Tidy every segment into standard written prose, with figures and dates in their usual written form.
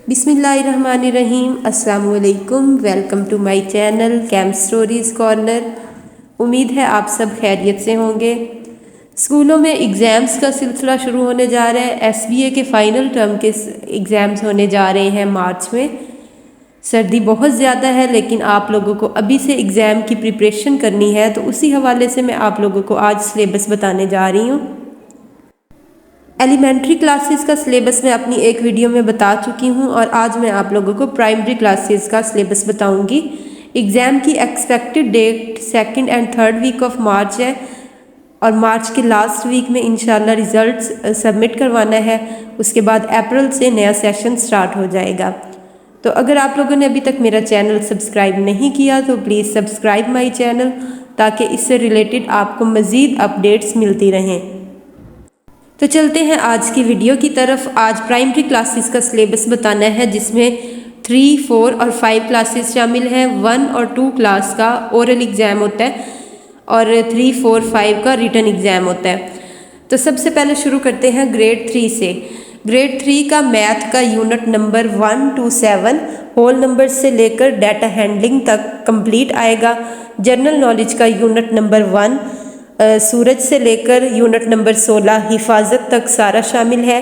बिस्मिल्लाहिर्रहमानिर्रहीम। अस्सलामु अलैकुम। Welcome to my channel cam stories corner. उम्मीद है आप सब खैरियत से होंगे। स्कूलों में एग्ज़ाम्स का सिलसिला शुरू होने जा रहा है। एसबीए के फ़ाइनल टर्म के एग्ज़ाम्स होने जा रहे हैं मार्च में। सर्दी बहुत ज़्यादा है, लेकिन आप लोगों को अभी से एग्ज़ाम की प्रिपरेशन करनी है, तो उसी हवाले से मैं आप लोगों को आज सिलेबस बताने जा रही हूँ। एलिमेंट्री क्लासेस का सिलेबस मैं अपनी एक वीडियो में बता चुकी हूँ और आज मैं आप लोगों को प्राइमरी क्लासेस का सिलेबस बताऊँगी। एग्ज़ाम की expected date 2nd and 3rd week of March है और मार्च के लास्ट वीक में इंशाल्लाह रिज़ल्ट्स सबमिट करवाना है। उसके बाद अप्रैल से नया सेशन स्टार्ट हो जाएगा। तो अगर आप लोगों ने अभी तक मेरा चैनल सब्सक्राइब नहीं किया तो प्लीज़ सब्सक्राइब माई चैनल, ताकि इससे रिलेटेड आपको मज़ीद अपडेट्स मिलती रहें। तो चलते हैं आज की वीडियो की तरफ। आज प्राइमरी क्लासेस का सिलेबस बताना है, जिसमें 3, 4 और 5 क्लासेस शामिल हैं। 1 और 2 क्लास का ओरल एग्ज़ाम होता है और 3, 4, 5 का रिटन एग्ज़ाम होता है। तो सबसे पहले शुरू करते हैं ग्रेड 3 से। ग्रेड 3 का मैथ का unit number 1 to 7 whole number से लेकर डाटा हैंडलिंग तक कंप्लीट आएगा। जनरल नॉलेज का यूनिट नंबर 1 सूरज से लेकर यूनिट नंबर 16 हिफाजत तक सारा शामिल है।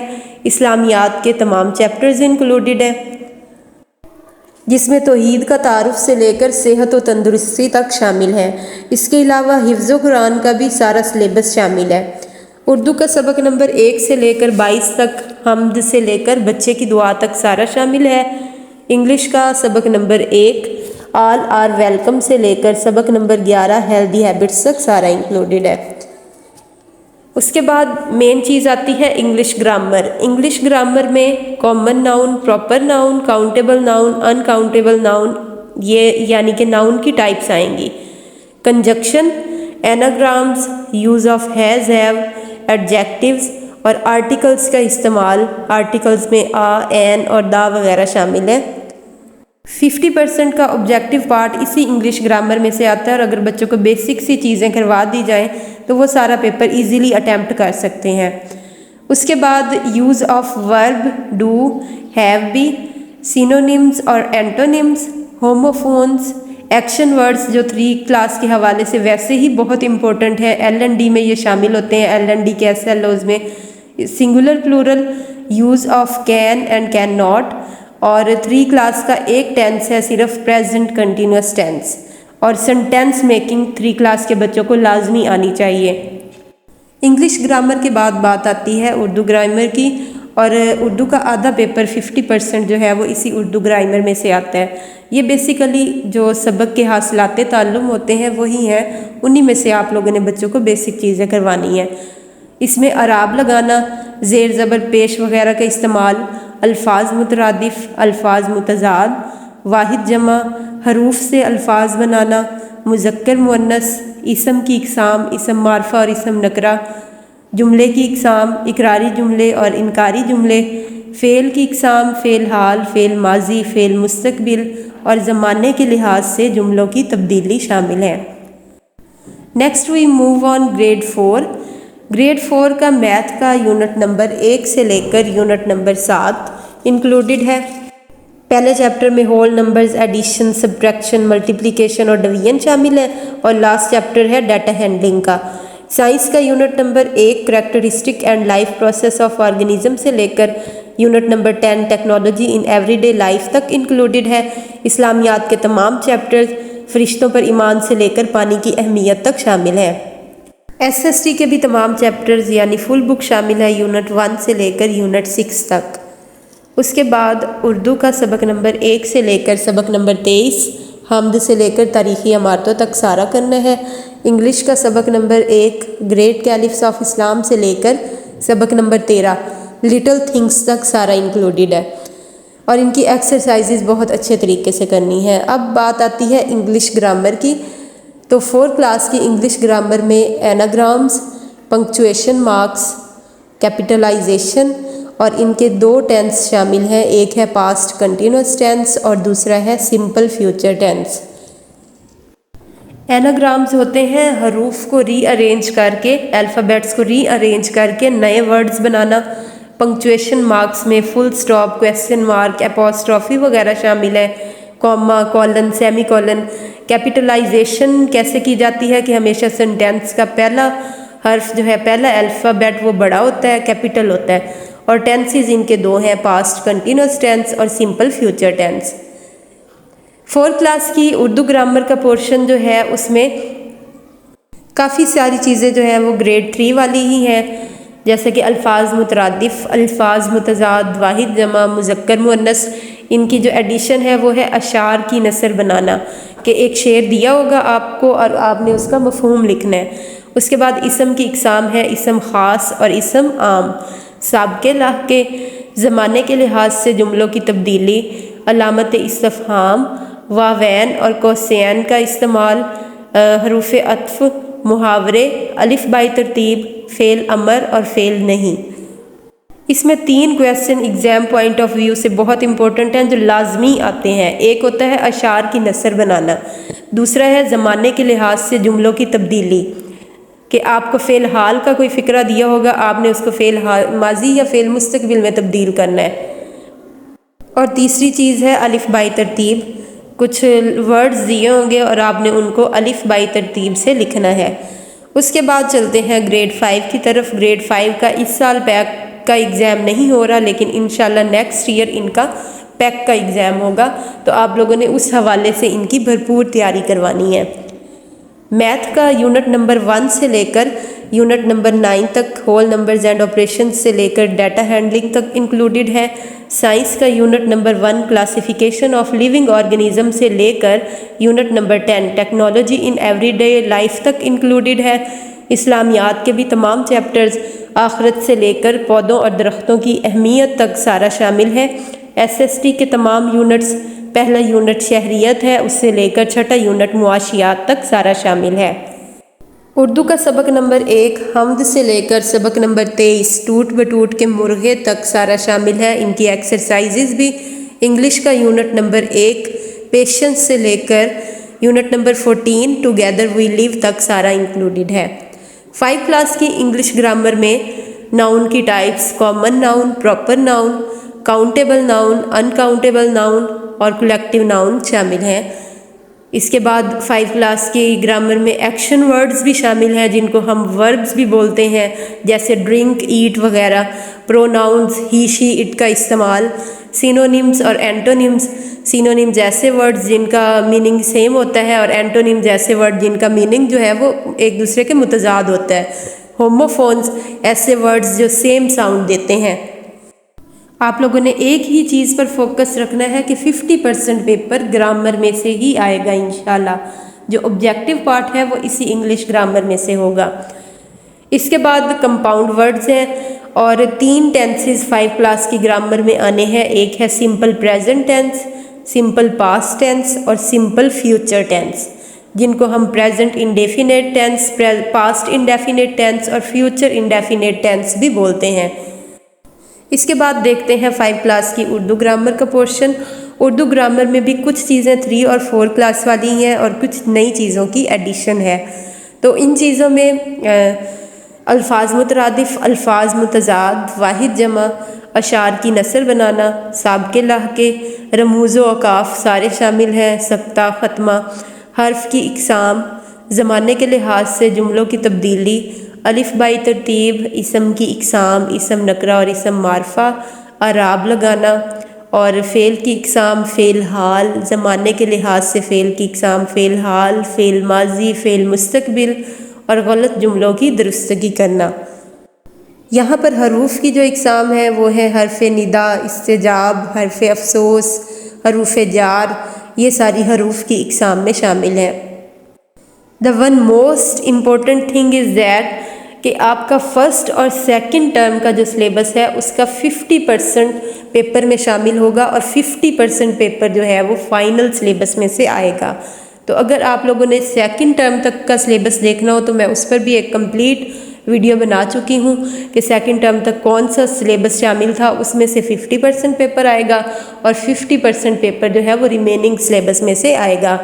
इस्लामियात के तमाम चैप्टर्स इंक्लूडेड है, जिसमें तौहीद का तारुफ से लेकर सेहत व तंदुरुस्ती तक शामिल है। इसके अलावा हिफ्ज़ कुरान का भी सारा सिलेबस शामिल है। उर्दू का सबक नंबर 1 से लेकर 22 तक, हम्द से लेकर बच्चे की दुआ तक सारा शामिल है। इंग्लिश का सबक नंबर 1 ऑल आर वेलकम से लेकर सबक नंबर 11 हेल्दी हैबिट्स तक सारा इंक्लूडेड है। उसके बाद मेन चीज़ आती है इंग्लिश ग्रामर। इंग्लिश ग्रामर में common noun, proper noun, countable noun, uncountable noun, ये यानी कि नाउन की टाइप्स आएंगी। Conjunction, anagrams, use of has, have, adjectives और आर्टिकल्स का इस्तेमाल। आर्टिकल्स में आ, एन और दा वगैरह शामिल है। 50% का ऑब्जेक्टिव पार्ट इसी इंग्लिश ग्रामर में से आता है और अगर बच्चों को बेसिक सी चीज़ें करवा दी जाएं तो वो सारा पेपर इजीली अटैम्प्ट कर सकते हैं। उसके बाद use of verb, do, have भी, सिनोनिम्स और एंटोनिम्स, होमोफोन्स, एक्शन वर्ड्स जो 3 क्लास के हवाले से वैसे ही बहुत इंपॉर्टेंट है। LND में ये शामिल होते हैं। LND के SLOs में singular, plural, use of can and can not. और 3 क्लास का एक टेंस है सिर्फ, प्रेजेंट कंटिन्यूस टेंस। और सेंटेंस मेकिंग 3 क्लास के बच्चों को लाजमी आनी चाहिए। इंग्लिश ग्रामर के बाद बात आती है उर्दू ग्रामर की, और उर्दू का आधा पेपर 50% जो है वो इसी उर्दू ग्रामर में से आता है। ये बेसिकली जो सबक के हासिलाते ताल्लुम होते हैं वही हैं, उन्हीं में से आप लोगों ने बच्चों को बेसिक चीज़ें करवानी है। इसमें अराब लगाना, ज़ेर ज़बर पेश वगैरह का इस्तेमाल, अल्फाज मुतरादिफ, अल्फाज मुतज़ाद, वाहिद जमा, हरूफ से अल्फाज बनाना, मुज़क्कर मुअन्नस, इसम की इक़साम, इसम मारफा और इसम नकरा, जुमले की इक़साम, इकरारी जुमले और इनकारी जुमले, फ़ेल की इक़साम, फ़ेल हाल, फ़ेल माजी, फ़ेल मुस्तक़बिल और ज़माने के लिहाज से जुमलों की तब्दीली शामिल है। Next we move on grade 4। Grade 4 का मैथ का यूनिट नंबर 1 से लेकर यूनिट नंबर 7 इंक्लूडेड है। पहले चैप्टर में whole numbers, addition, subtraction, multiplication और डिवीजन शामिल है और लास्ट चैप्टर है डाटा हैंडलिंग का। साइंस का unit number 1 characteristic and life process of organism से लेकर unit number 10 technology in everyday life तक इंक्लूडेड है। इस्लामियात के तमाम चैप्टर्स, फरिश्तों पर ईमान से लेकर पानी की अहमियत तक शामिल है। SST के भी तमाम चैप्टर्स यानी फुल बुक शामिल है, यूनिट 1 से लेकर यूनिट 6 तक। उसके बाद उर्दू का सबक नंबर 1 से लेकर सबक नंबर 23, हम्द से लेकर तारीख़ी इमारतों तक सारा करना है। इंग्लिश का सबक number 1 great caliphs of Islam से लेकर सबक नंबर 13 लिटिल थिंग्स तक सारा इंक्लूडेड है और इनकी एक्सरसाइजेज बहुत अच्छे तरीके से करनी है। अब बात आती है इंग्लिश ग्रामर की। तो 4 क्लास की इंग्लिश ग्रामर में एनाग्राम्स, पंक्चुएशन मार्क्स, कैपिटलाइजेशन और इनके 2 टेंस शामिल हैं। एक है पास्ट कंटिन्यूस टेंस और दूसरा है सिंपल फ्यूचर टेंस। एनाग्राम्स होते हैं हरूफ को रीअरेंज करके, अल्फ़ाबेट्स को रीअरेंज करके नए वर्ड्स बनाना। पंक्चुएशन मार्क्स में full stop, question mark, apostrophe वगैरह शामिल है, comma, colon, semi colon. Capitalization कैसे की जाती है कि हमेशा सेंटेंस का पहला हर्फ जो है, पहला अल्फ़ाबेट वो बड़ा होता है, कैपिटल होता है। और टेंसेस इनके दो हैं, पास्ट कंटिन्यूस टेंस और simple future tense. 4th class की उर्दू ग्रामर का पोर्शन जो है उसमें काफ़ी सारी चीज़ें जो हैं वो ग्रेड 3 वाली ही हैं, जैसे कि अल्फाज मुतरादिफ, अल्फाज मुतजाद, वाहिद जमा, मुज़क्कर मुअन्नस। इनकी जो एडिशन है वो है अशार की नसर बनाना, कि एक शेर दिया होगा आपको और आपने उसका मफ़हूम लिखना है। उसके बाद इसम की इकसाम है, इसम ख़ास और इसम आम। साबके लाके, ज़माने के लिहाज से जुमलों की तब्दीली, अलामत इस्तिफ़हाम, वावैन और कौसैन का इस्तेमाल, हरूफ अत्फ़, मुहावरे, अलिफ बाई तरतीब, फ़ेल अमर और फ़ेल नहीं। इसमें 3 question exam point of view से बहुत इंपॉर्टेंट हैं जो लाजमी आते हैं। एक होता है अशार की नसर बनाना, दूसरा है ज़माने के लिहाज से जुमलों की तब्दीली, कि आपको फ़ेल हाल का कोई फ़िक्रा दिया होगा, आपने उसको फ़ेल हाल माजी या फ़ेल मुस्तकबिल में तब्दील करना है। और तीसरी चीज़ है अलिफ बाई तरतीब, कुछ वर्ड्स दिए होंगे और आपने उनको अलिफ बाई तरतीब से लिखना है। उसके बाद चलते हैं ग्रेड 5 की तरफ। ग्रेड 5 का इस साल पैक का एग्ज़ाम नहीं हो रहा, लेकिन इंशाल्लाह नेक्स्ट ईयर इनका पैक का एग्ज़ाम होगा, तो आप लोगों ने उस हवाले से इनकी भरपूर तैयारी करवानी है। मैथ का यूनिट नंबर 1 से लेकर यूनिट नंबर 9 तक, होल नंबर्स एंड ऑपरेशन से लेकर डाटा हैंडलिंग तक इंक्लूडेड है। साइंस का unit number 1 classification of living organism से लेकर unit number 10 technology in everyday life तक इंक्लूडेड है। इस्लामियात के भी तमाम चैप्टर्स, आखिरत से लेकर पौधों और दरख्तों की अहमियत तक सारा शामिल है। SST के तमाम यूनिट्स, पहला यूनिट शहरियत है, उससे लेकर छठा यूनिट मुआशियात तक सारा शामिल है। उर्दू का सबक नंबर 1 हमद से लेकर सबक नंबर 23 टूट बटूट के मुर्गे तक सारा शामिल है, इनकी एक्सरसाइजेज भी। इंग्लिश का यूनिट नंबर 1 पेशेंस से लेकर unit number 14 together we live तक सारा इंक्लूडेड है। 5 क्लास की इंग्लिश ग्रामर में नाउन की types, common noun, proper noun, countable noun, uncountable noun और कलेक्टिव नाउन शामिल हैं। इसके बाद 5 क्लास की ग्रामर में एक्शन वर्ड्स भी शामिल हैं, जिनको हम वर्ब्स भी बोलते हैं, जैसे ड्रिंक, ईट वगैरह। प्रोनाउंस, ही शी इट का इस्तेमाल। सिनोनिम्स और एंटोनिम्स, सिनोनिम्स ऐसे वर्ड्स जिनका मीनिंग सेम होता है और एंटोनिम्स ऐसे वर्ड जिनका मीनिंग जो है वो एक दूसरे के मुतजाद होता है। होमोफोन्स, ऐसे वर्ड्स जो सेम साउंड देते हैं। आप लोगों ने एक ही चीज़ पर फोकस रखना है कि 50% पेपर ग्रामर में से ही आएगा इंशाल्लाह। जो ऑब्जेक्टिव पार्ट है वो इसी इंग्लिश ग्रामर में से होगा। इसके बाद कंपाउंड वर्ड्स हैं और 3 टेंसेस 5 क्लास की ग्रामर में आने हैं। एक है simple present tense, simple past tense और सिंपल फ्यूचर टेंस, जिनको हम present indefinite tense, past indefinite tense और फ्यूचर इंडेफिनेट टेंस भी बोलते हैं। इसके बाद देखते हैं 5 क्लास की उर्दू ग्रामर का पोर्शन। उर्दू ग्रामर में भी कुछ चीज़ें 3 और 4 क्लास वाली हैं और कुछ नई चीज़ों की एडिशन है। तो इन चीज़ों में अल्फाज मुतरादिफ, अल्फाज मुतजाद, वाहिद जमा, अशार की नसर बनाना, साबके लाहके, रमूज़ व औकाफ सारे शामिल हैं, सख्ता, ख़त्मा, हर्फ की इकसाम, ज़माने के लिहाज से जुमलों की तब्दीली, अलिफ बाई तरतीब, इसम की इकसाम, इसम नकरा और इसम मारफा, अराब लगाना और फ़ेल की इकसाम, फ़ेल हाल, ज़माने के लिहाज से फ़ेल की इकसाम, फ़ेल हाल, फ़ेल माजी, फ़ेल मुस्तकबिल और गलत जुमलों की दुरुस्तगी करना। यहाँ पर हरूफ की जो इकसाम है वो है हरफ निदा, इस्तेजाब, हरफ अफसोस, हरूफ जार, ये सारी हरूफ की इकसाम में शामिल है। The one most important thing is that कि आपका फ़र्स्ट और सेकंड टर्म का जो सिलेबस है उसका 50% पेपर में शामिल होगा और 50% पेपर जो है वो फाइनल सिलेबस में से आएगा। तो अगर आप लोगों ने सेकंड टर्म तक का सिलेबस देखना हो तो मैं उस पर भी एक कंप्लीट वीडियो बना चुकी हूँ कि सेकंड टर्म तक कौन सा सिलेबस शामिल था। उसमें से 50% पेपर आएगा और 50% पेपर जो है वो रिमेनिंग सिलेबस में से आएगा।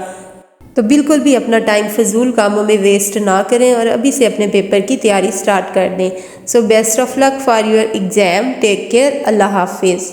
तो बिल्कुल भी अपना टाइम फजूल कामों में वेस्ट ना करें और अभी से अपने पेपर की तैयारी स्टार्ट कर दें। So best of luck for your exam, take care, अल्लाह हाफिज़।